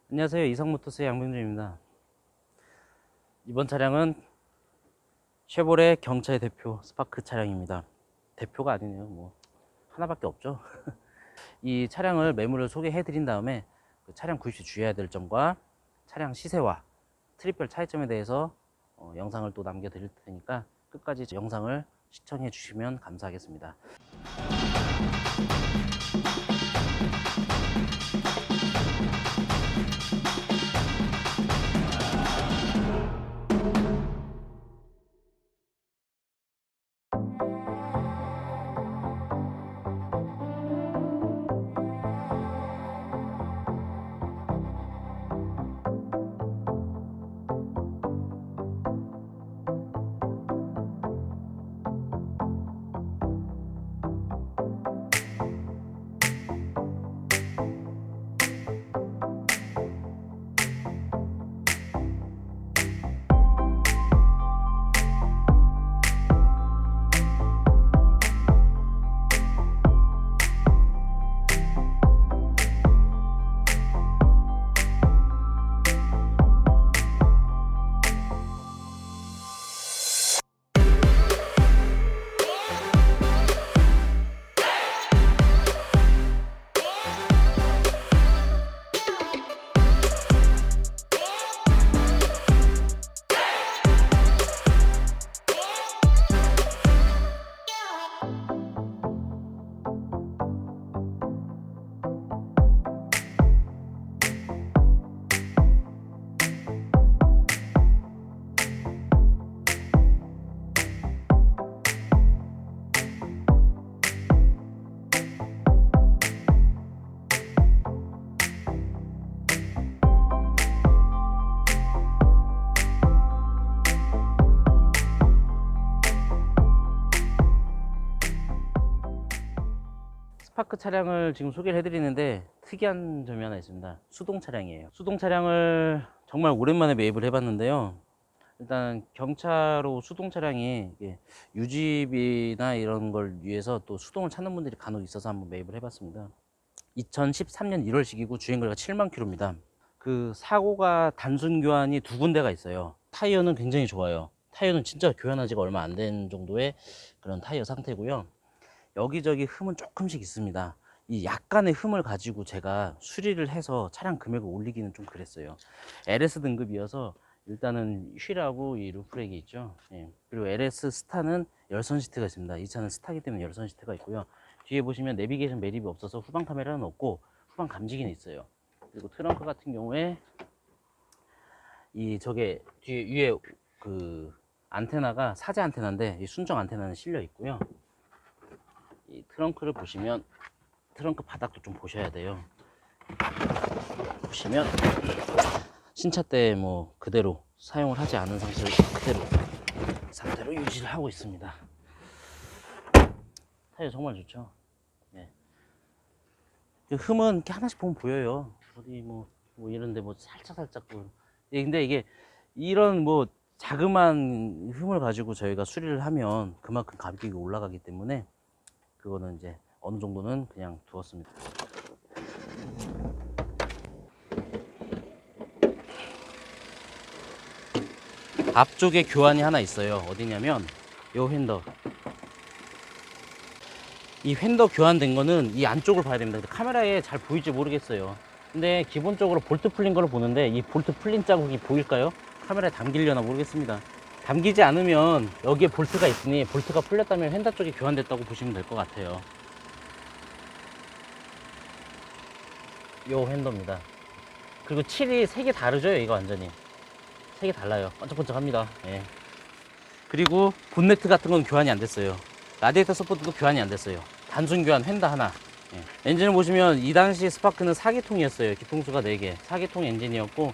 안녕하세요. 이상모터스의 양병준입니다. 이번 차량은 쉐보레 경차의 대표 스파크 차량입니다. 대표가 아니네요. 뭐 하나밖에 없죠. 이 차량을 매물을 소개해 드린 다음에 그 차량 구입 시 주의해야 될 점과 차량 시세와 트립별 차이점에 대해서 영상을 또 남겨 드릴 테니까 끝까지 영상을 시청해 주시면 감사하겠습니다. 스파크 차량을 지금 소개를 해드리는데 특이한 점이 하나 있습니다. 수동 차량이에요. 수동 차량을 정말 오랜만에 매입을 해봤는데요. 일단 경차로 수동 차량이 유지비나 이런 걸 위해서 또 수동을 찾는 분들이 간혹 있어서 한번 매입을 해봤습니다. 2013년 1월식이고 주행거리가 7만 킬로입니다. 그 사고가 단순 교환이 두 군데가 있어요. 타이어는 굉장히 좋아요. 타이어는 진짜 교환한 지가 얼마 안 된 정도의 그런 타이어 상태고요. 여기저기 흠은 조금씩 있습니다. 이 약간의 흠을 가지고 제가 수리를 해서 차량 금액을 올리기는 좀 그랬어요. LS 등급이어서 일단은 휠하고 이 루프렉이 있죠. 예. 그리고 LS 스타는 열선 시트가 있습니다. 이 차는 스타기 때문에 열선 시트가 있고요. 뒤에 보시면 내비게이션 매립이 없어서 후방 카메라는 없고 후방 감지기는 있어요. 그리고 트렁크 같은 경우에 이 저게 뒤에 위에 그 안테나가 사제 안테나인데 이 순정 안테나는 실려 있고요. 이 트렁크를 보시면 트렁크 바닥도 좀 보셔야 돼요. 보시면 신차 때 뭐 그대로 사용을 하지 않은 상태로 유지를 하고 있습니다. 타이어 정말 좋죠. 네. 흠은 이렇게 하나씩 보면 보여요. 어디 뭐 이런데 뭐 살짝 근데 이게 이런 뭐 자그마한 흠을 가지고 저희가 수리를 하면 그만큼 가격이 올라가기 때문에 그거는 이제 어느 정도는 그냥 두었습니다. 앞쪽에 교환이 하나 있어요. 어디냐면 요 휀더. 이 휀더 교환된 거는 이 안쪽을 봐야 됩니다. 카메라에 잘 보일지 모르겠어요. 근데 기본적으로 볼트 풀린 걸 보는데 이 볼트 풀린 자국이 보일까요? 카메라에 담기려나 모르겠습니다. 담기지 않으면 여기에 볼트가 있으니 볼트가 풀렸다면 휀더 쪽이 교환됐다고 보시면 될 것 같아요. 요 휀더입니다. 그리고 칠이 색이 다르죠? 이거 완전히 색이 달라요. 번쩍번쩍합니다. 예. 그리고 본네트 같은 건 교환이 안 됐어요. 라디에이터 서포트도 교환이 안 됐어요. 단순 교환 휀더 하나. 예. 엔진을 보시면 이 당시 스파크는 4기통이었어요. 기통수가 4개 4기통 엔진이었고,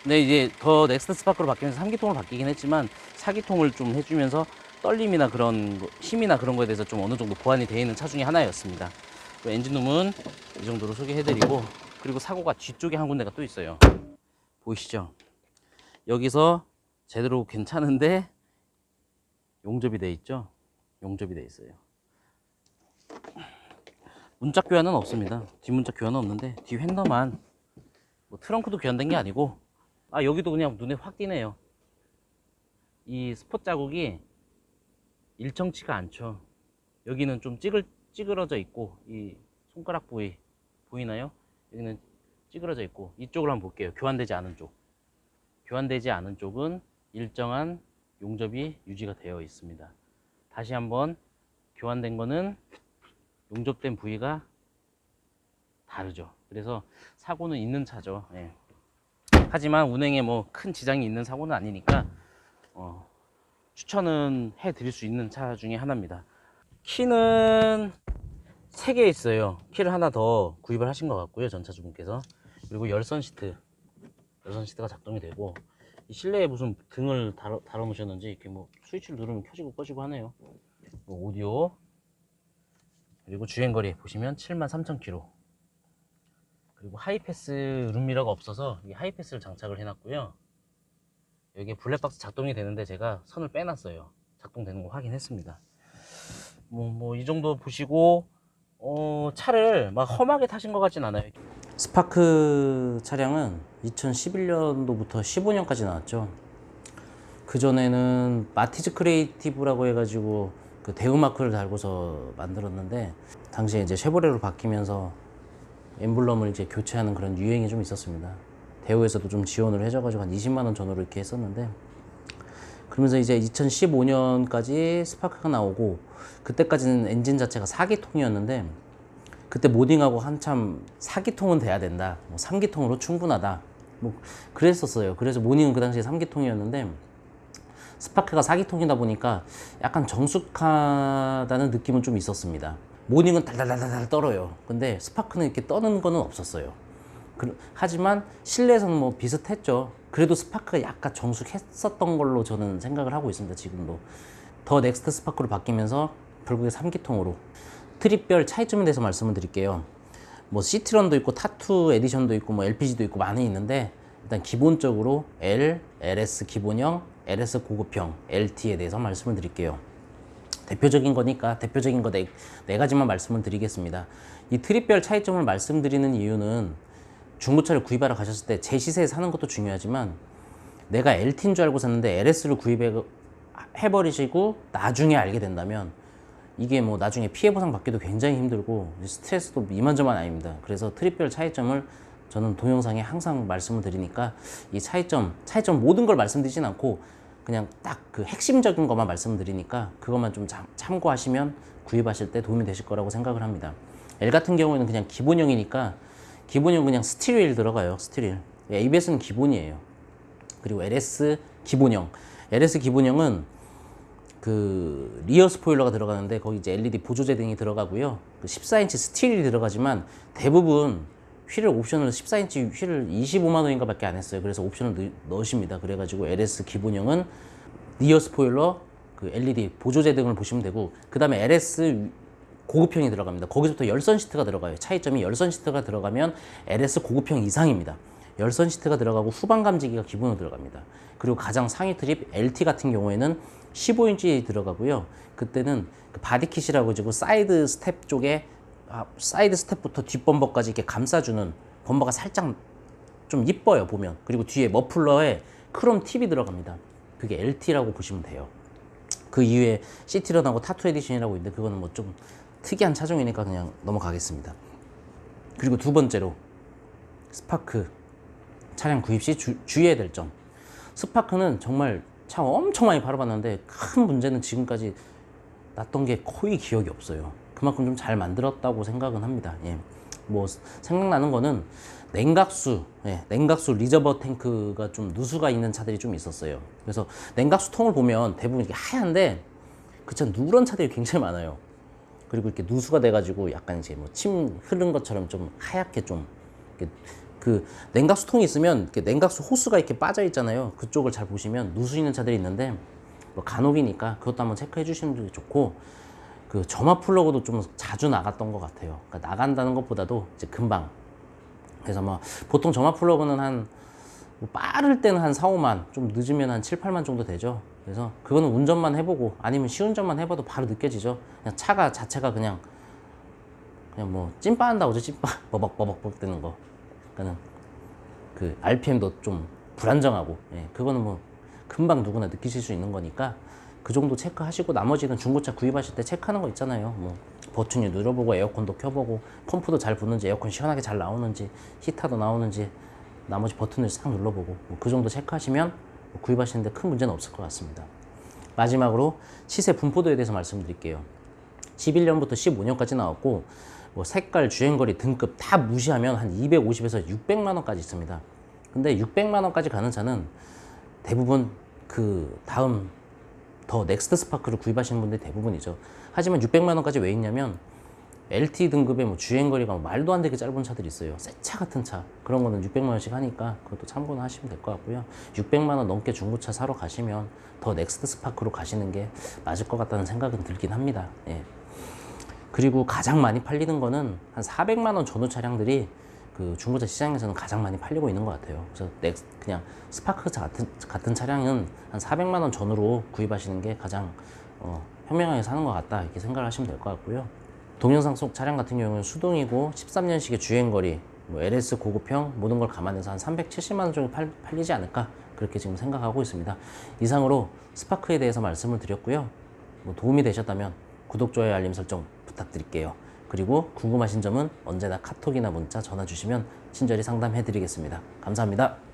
근데 이제 더 넥스트 스파크로 바뀌면서 3기통으로 바뀌긴 했지만 4기통을 좀 해주면서 떨림이나 그런 힘이나 그런 거에 대해서 좀 어느 정도 보완이 되어 있는 차 중에 하나였습니다. 엔진룸은 이 정도로 소개해드리고, 그리고 사고가 뒤쪽에 한 군데가 또 있어요. 보이시죠? 여기서 제대로 괜찮은데 용접이 돼 있죠? 용접이 돼 있어요. 문짝 교환은 없습니다. 뒷문짝 교환은 없는데 뒤 휀더만 뭐 트렁크도 교환된 게 아니고, 아, 여기도 그냥 눈에 확 띄네요. 이 스폿 자국이 일정치가 않죠. 여기는 좀 찌그러져 있고, 이 손가락 부위 보이나요? 여기는 찌그러져 있고, 이쪽을 한번 볼게요. 교환되지 않은 쪽. 교환되지 않은 쪽은 일정한 용접이 유지가 되어 있습니다. 다시 한번, 교환된 거는 용접된 부위가 다르죠. 그래서 사고는 있는 차죠. 예. 하지만 운행에 뭐 큰 지장이 있는 사고는 아니니까 추천은 해드릴 수 있는 차 중에 하나입니다. 키는 3개 있어요. 키를 하나 더 구입을 하신 것 같고요, 전차주분께서. 그리고 열선 시트가 작동이 되고, 이 실내에 무슨 등을 달아 놓으셨는지 이렇게 뭐 스위치를 누르면 켜지고 꺼지고 하네요. 오디오, 그리고 주행거리 보시면 73,000km. 그리고 하이패스 룸미러가 없어서 이 하이패스를 장착을 해놨고요. 여기에 블랙박스 작동이 되는데 제가 선을 빼놨어요. 작동되는 거 확인했습니다. 뭐 이 정도 보시고 차를 막 험하게 타신 것 같진 않아요. 스파크 차량은 2011년도부터 15년까지 나왔죠. 그전에는 마티즈 크리에이티브라고 해가지고 그 대우마크를 달고서 만들었는데, 당시에 이제 쉐보레로 바뀌면서 엠블럼을 이제 교체하는 그런 유행이 좀 있었습니다. 대우에서도 좀 지원을 해줘가지고 한 20만원 전후로 이렇게 했었는데, 그러면서 이제 2015년까지 스파크가 나오고, 그때까지는 엔진 자체가 4기통이었는데 그때 모딩하고 한참 4기통은 돼야 된다, 뭐 3기통으로 충분하다, 뭐 그랬었어요. 그래서 모닝은 그 당시에 3기통이었는데 스파크가 4기통이다 보니까 약간 정숙하다는 느낌은 좀 있었습니다. 모닝은 달달달달 떨어요. 근데 스파크는 이렇게 떠는 거는 없었어요. 하지만 실내에서는 뭐 비슷했죠. 그래도 스파크가 약간 정숙했었던 걸로 저는 생각을 하고 있습니다. 지금도 더 넥스트 스파크로 바뀌면서 결국에 3기통으로. 트립별 차이점에 대해서 말씀을 드릴게요. 뭐 시트런도 있고 타투 에디션도 있고 뭐 LPG도 있고 많이 있는데, 일단 기본적으로 L, LS 기본형, LS 고급형, LT에 대해서 말씀을 드릴게요. 대표적인 거니까 대표적인 거 네 가지만 말씀을 드리겠습니다. 이 트립별 차이점을 말씀드리는 이유는, 중고차를 구입하러 가셨을 때 제 시세에 사는 것도 중요하지만, 내가 LT인 줄 알고 샀는데 LS를 구입해버리시고 나중에 알게 된다면 이게 뭐 나중에 피해 보상 받기도 굉장히 힘들고 스트레스도 이만저만 아닙니다. 그래서 트립별 차이점을 저는 동영상에 항상 말씀을 드리니까, 이 차이점 모든 걸 말씀드리진 않고 그냥 딱 그 핵심적인 것만 말씀드리니까 그것만 좀 참고하시면 구입하실 때 도움이 되실 거라고 생각을 합니다. L 같은 경우에는 그냥 기본형이니까, 기본형 그냥 스틸 휠 들어가요. 스틸 휠. ABS는 기본이에요. 그리고 LS 기본형은 그 리어 스포일러가 들어가는데 거기 이제 LED 보조제등이 들어가고요. 그 14인치 스틸이 들어가지만 대부분 옵션을 14인치 휠을 25만 원인가 밖에 안 했어요. 그래서 옵션을 넣으십니다. 그래가지고 LS 기본형은 리어 스포일러, 그 LED 보조제등을 보시면 되고, 그 다음에 LS 고급형이 들어갑니다. 거기서부터 열선 시트가 들어가요. 차이점이, 열선 시트가 들어가면 LS 고급형 이상입니다. 열선 시트가 들어가고 후방 감지기가 기본으로 들어갑니다. 그리고 가장 상위 트립 LT 같은 경우에는 15인치 들어가고요. 그때는 그 바디킷이라고 해가지고 사이드 스텝 쪽에, 사이드 스텝부터 뒷 범버까지 이렇게 감싸주는, 범버가 살짝 좀 이뻐요 보면. 그리고 뒤에 머플러에 크롬 팁이 들어갑니다. 그게 LT라고 보시면 돼요. 그 이후에 시티런하고 타투 에디션이라고 있는데 그거는 뭐 좀 특이한 차종이니까 그냥 넘어가겠습니다. 그리고 두 번째로, 스파크 차량 구입 시 주의해야 될 점. 스파크는 정말 차 엄청 많이 팔아봤는데 큰 문제는 지금까지 났던 게 거의 기억이 없어요. 그만큼 좀 잘 만들었다고 생각은 합니다. 예. 뭐 생각나는 거는 냉각수 리저버 탱크가 좀 누수가 있는 차들이 좀 있었어요. 그래서 냉각수 통을 보면 대부분 이렇게 하얀데 그 차 누런 차들이 굉장히 많아요. 그리고 이렇게 누수가 돼가지고 약간 이제 뭐 침 흐른 것처럼 좀 하얗게 좀, 그 냉각수 통이 있으면 이렇게 냉각수 호스가 이렇게 빠져 있잖아요. 그쪽을 잘 보시면 누수 있는 차들이 있는데, 뭐 간혹이니까 그것도 한번 체크해 주시는 게 좋고, 그 점화 플러그도 좀 자주 나갔던 것 같아요. 그러니까 나간다는 것보다도 이제 금방. 그래서 뭐 보통 점화 플러그는 뭐 빠를 때는 한 4, 5만, 좀 늦으면 한 7, 8만 정도 되죠. 그래서 그거는 운전만 해보고 아니면 시운전만 해봐도 바로 느껴지죠. 그냥 차가 자체가 그냥 뭐 찐빠 한다고 하죠. 찐빠 버벅버벅 되는 거. 그러니까는 그 RPM도 좀 불안정하고, 예, 그거는 뭐 금방 누구나 느끼실 수 있는 거니까 그 정도 체크하시고 나머지는 중고차 구입하실 때 체크하는 거 있잖아요. 뭐 버튼이 눌러보고 에어컨도 켜보고 펌프도 잘 부는지 에어컨 시원하게 잘 나오는지 히터도 나오는지 나머지 버튼을 싹 눌러보고 뭐 그 정도 체크하시면 뭐 구입하시는데 큰 문제는 없을 것 같습니다. 마지막으로 시세 분포도에 대해서 말씀드릴게요. 11년부터 15년까지 나왔고 뭐 색깔, 주행거리, 등급 다 무시하면 한 250에서 600만 원까지 있습니다. 근데 600만 원까지 가는 차는 대부분 그 다음 더 넥스트 스파크를 구입하시는 분들이 대부분이죠. 하지만 600만 원까지 왜 있냐면 LT 등급의 뭐 주행거리가 뭐 말도 안 되게 짧은 차들이 있어요. 새 차 같은 차. 그런 거는 600만 원씩 하니까 그것도 참고는 하시면 될 것 같고요. 600만 원 넘게 중고차 사러 가시면 더 넥스트 스파크로 가시는 게 맞을 것 같다는 생각은 들긴 합니다. 예. 그리고 가장 많이 팔리는 거는 한 400만 원 전후 차량들이 그 중고차 시장에서는 가장 많이 팔리고 있는 것 같아요. 그래서 그냥 스파크차 같은 차량은 한 400만 원 전후로 구입하시는 게 가장 현명하게 사는 것 같다 이렇게 생각을 하시면 될 것 같고요. 동영상 속 차량 같은 경우는 수동이고 13년식의 주행거리, 뭐 LS 고급형 모든 걸 감안해서 한 370만 원 정도 팔리지 않을까 그렇게 지금 생각하고 있습니다. 이상으로 스파크에 대해서 말씀을 드렸고요. 뭐 도움이 되셨다면 구독, 좋아요, 알림 설정 부탁드릴게요. 그리고 궁금하신 점은 언제나 카톡이나 문자, 전화 주시면 친절히 상담해 드리겠습니다. 감사합니다.